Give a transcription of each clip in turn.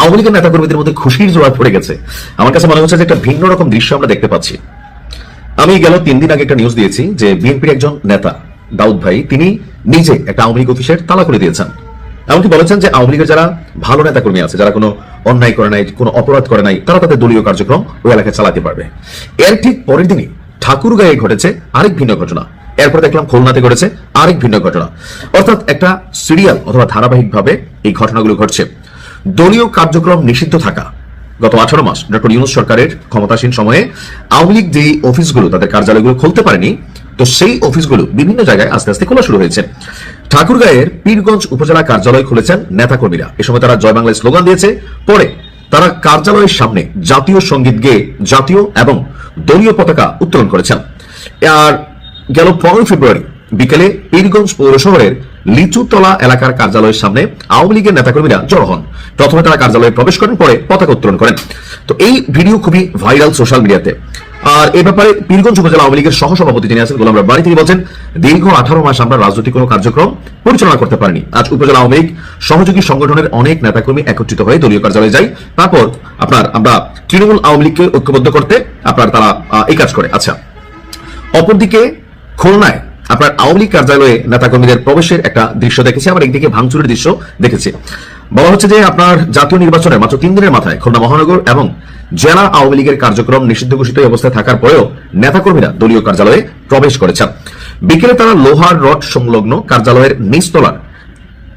আওয়ামী লীগের নেতাকর্মীদের মধ্যে খুশির জোয়ার পড়ে গেছে। আমার কাছে মনে হচ্ছে যে একটা ভিন্ন রকম দৃশ্য আমরা দেখতে পাচ্ছি। আমি গেল 3 দিন আগে একটা নিউজ দিয়েছি যে বিএনপির একজন নেতা দাউদ ভাই তিনি নিজে একটা আওয়ামী লীগ অফিসের তালা খুলে দিয়েছেন। এমনকি বলেছেন যে আওয়ামী লীগের যারা ভালো নেতাকর্মী আছে, যারা কোনো অন্যায় করে নাই, কোনো অপরাধ করে নাই, তারা তাদের দলীয় কার্যক্রম ওই এলাকায় চালাতে পারবে। এর ঠিক পরের দিনই ঠাকুরগাঁয়ে ঘটেছে আরেক ভিন্ন ঘটনা। এরপর দেখলাম খুলনাতে ঘটেছে আরেক ভিন্ন ঘটনা। অর্থাৎ একটা সিরিয়াল অথবা ধারাবাহিকভাবে এই ঘটনাগুলো ঘটছে। দলীয় কার্যক্রম নিষিদ্ধ থাকা গত 18 মাস ডক্টর ইউনূস সরকারের ক্ষমতাসীন সময়ে আওয়ামী লীগ যে অফিসগুলো তাদের কার্যালয়গুলো খুলতে পারেনি, তো সেই অফিসগুলো বিভিন্ন জায়গায় আস্তে আস্তে খোলা শুরু হয়েছে। ঠাকুরগাঁয়ের পীরগঞ্জ উপজেলা কার্যালয় খুলেছেন নেতাকর্মীরা। এ সময় তারা জয় বাংলায় স্লোগান দিয়েছে। পরে তারা কার্যালয়ের সামনে জাতীয় সঙ্গীত গেয়ে জাতীয় এবং দলীয় পতাকা উত্তোলন করেছেন। আর গেল 15 ফেব্রুয়ারি বিকেলে পীরগঞ্জ পৌর শহরের লিচুতলা এলাকার কার্যালয়ের সামনে আওয়ামী লীগের নেতাকর্মীরা জড়ো হন। প্রথমে তারা কার্যালয়ে প্রবেশ করেন, পরে পতাকা উত্তোলন করেন। তো এই ভিডিও খুবই ভাইরাল সোশ্যাল মিডিয়াতে। আর এই ব্যাপারে পীরগঞ্জ উপজেলা আওয়ামী লীগের সহসভাপতি যিনি আছেন গোলাম রাব্বানী, তিনি বলছেন, দীর্ঘ 18 মাস আমরা রাজনৈতিক কোনো কার্যক্রম পরিচালনা করতে পারিনি। আজ উপজেলা আওয়ামী লীগ সহযোগী সংগঠনের অনেক নেতাকর্মী একত্রিত হয়ে দলীয় কার্যালয়ে যাই, তারপর আমরা তৃণমূল আওয়ামী লীগকে ঐক্যবদ্ধ করতে তারা এই কাজ করে। আচ্ছা, অপরদিকে খুলনায় আপনার আওয়ামী লীগ কার্যালয়ে নেতাকর্মীদের প্রবেশের একটা দৃশ্য দেখেছি, আবার একদিকে ভাঙচুরের দৃশ্য দেখেছি। বলা হচ্ছে যে আপনার জাতীয় নির্বাচনের মাত্র 3 দিনের মাথায় খুলনা মহানগর এবং জেলা আওয়ামী লীগের কার্যক্রম নিষিদ্ধ ঘোষিত অবস্থায় থাকার পরেও নেতাকর্মীরা দলীয় কার্যালয়ে প্রবেশ করেছেন। বিকেলে তারা লোহার রড সংলগ্ন কার্যালয়ের নিচতলার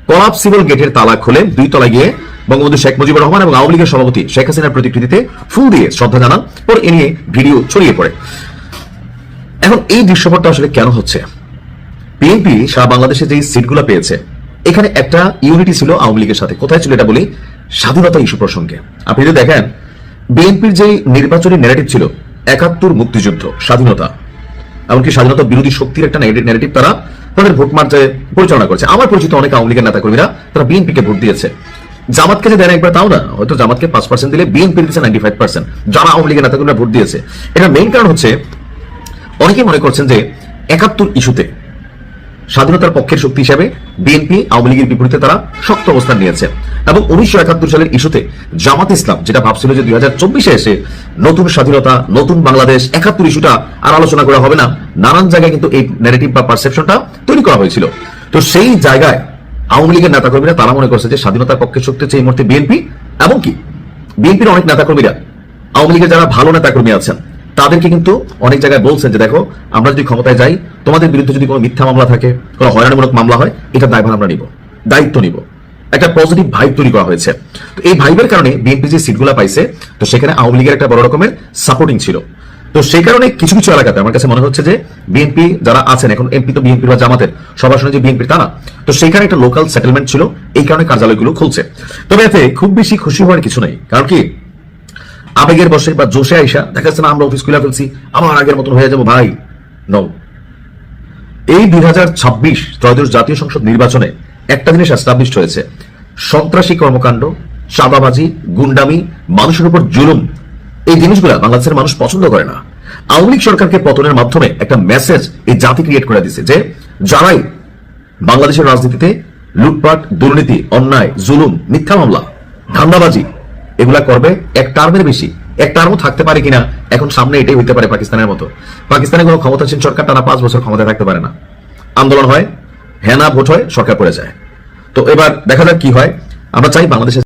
কলাপসিবল গেটের তালা খুলে 2 তলায় গিয়ে বঙ্গবন্ধু শেখ মুজিবুর রহমান এবং আওয়ামী লীগের সভাপতি শেখ হাসিনার প্রতিকৃতিতে ফুল দিয়ে শ্রদ্ধা জানান। পর এ নিয়ে ভিডিও ছড়িয়ে পড়ে। এখন এই দৃশ্যপটটা আসলে কেন হচ্ছে? বিএনপি সারা বাংলাদেশে যে সিটগুলো পেয়েছে, এখানে একটা ইউনিটি ছিল আওয়ামী লীগের সাথে। কোথায় ছিল এটা বলি, স্বাধীনতা ইস্যু প্রসঙ্গে। আপনি যদি দেখেন বিএনপির যে নির্বাচনী ন্যারেটিভ ছিল 71 মুক্তিযুদ্ধ, স্বাধীনতা, এমনকি স্বাধীনতা বিরোধী শক্তির একটা ন্যারেটিভ তারা তাদের ভোট মার্চে পরিচালনা করেছে। আমার পরিচিত অনেক আওয়ামী লীগের নেতাকর্মীরা তারা বিএনপিকে ভোট দিয়েছে। জামাতকে যে দেন একবার তাও না, হয়তো জামাতকে 5% দিলে বিএনপি দিচ্ছে 95%, যারা আওয়ামী লীগের নেতাকর্মীরা ভোট দিয়েছে। এটা মেইন কারণ হচ্ছে অনেকেই মনে করছেন যে 71 ইস্যুতে স্বাধীনতার পক্ষের শক্তি হিসেবে বিএনপি আওয়ামী লীগের বিপরীতে তারা শক্ত অবস্থান নিয়েছে। এবং 1971 সালের ইস্যুতে জামাত ইসলাম যেটা ভাবছিল যে 2024-এ এসে নতুন স্বাধীনতা, নতুন বাংলাদেশ, 71 ইস্যুটা আর আলোচনা করা হবে না, নানান জায়গায় কিন্তু এই ন্যারেটিভ বা পারসেপশনটা তৈরি করা হয়েছিল। তো সেই জায়গায় আওয়ামী লীগের নেতাকর্মীরা তারা মনে করছে যে স্বাধীনতার পক্ষের শক্তি হচ্ছে এই মুহূর্তে বিএনপি। এবং কি বিএনপির অনেক নেতাকর্মীরা আওয়ামী লীগের যারা ভালো নেতাকর্মী আছেন তাদেরকে কিন্তু অনেক জায়গায় বলছেন যে দেখো, আমরা যদি ক্ষমতায় যাই, তোমাদের বিরুদ্ধে যদি কোনো মিথ্যা মামলা থাকে, কোনো হয়রানিমূলক মামলা হয়, এটা দায়ভার আমরা নিব, দায়িত্ব নিব। একটা পজিটিভ ভাইব তৈরি করা হয়েছে। তো এই ভাইবের কারণে বিএনপি যে সিটগুলো পাইছে, তো সেখানে আওয়ামী লীগের একটা বড় রকমের সাপোর্টিং ছিল। তো সেই কারণে কিছু কিছু এলাকাতে আমার কাছে মনে হচ্ছে যে বিএনপি যারা আছেন এখন, এমপি তো বিএনপি বা জামাতের সবার শুনে যে বিএনপি তা না, তো সেইখানে একটা লোকাল সেটেলমেন্ট ছিল, এই কারণে কার্যালয়গুলো খুলছে। তবে এতে খুব বেশি খুশি হওয়ার কিছু নেই। কারণ কি, আবেগের বসে বা জোশে আইসা দেখা যাচ্ছে না আমরা অফিস খুলে ফেলছি, আমার আগের মতন হয়ে যাবো, ভাই নো। এই 2026 ত্রয়োদশ জাতীয় সংসদ নির্বাচনে একটা জিনিস এস্টাবলিশড হয়েছে, সন্ত্রাসী কর্মকাণ্ড, চাঁদাবাজি, গুন্ডামি, মানুষের উপর জুলুম, এই জিনিসগুলো বাংলাদেশের মানুষ পছন্দ করে না। আওয়ামী লীগ সরকারকে পতনের মাধ্যমে একটা মেসেজ এই জাতি ক্রিয়েট করে দিচ্ছে যে যারাই বাংলাদেশের রাজনীতিতে লুটপাট, দুর্নীতি, অন্যায়, জুলুম, মিথ্যা মামলা, ধান্দাবাজি এগুলা করবে, এক টার্মের বেশি, এক টার্মও থাকতে পারে কিনা এখন সামনে এটাই হইতে পারে পাকিস্তানের মতো। পাকিস্তানে কোনো ক্ষমতাসীন সরকার টানা 5 বছর ক্ষমতায় থাকতে পারে না। আন্দোলন হয়, হ্যাঁ না ভোট হয়, সরকার পড়ে যায়। তো এবার দেখা যাক কি হয়। আমরা চাই বাংলাদেশের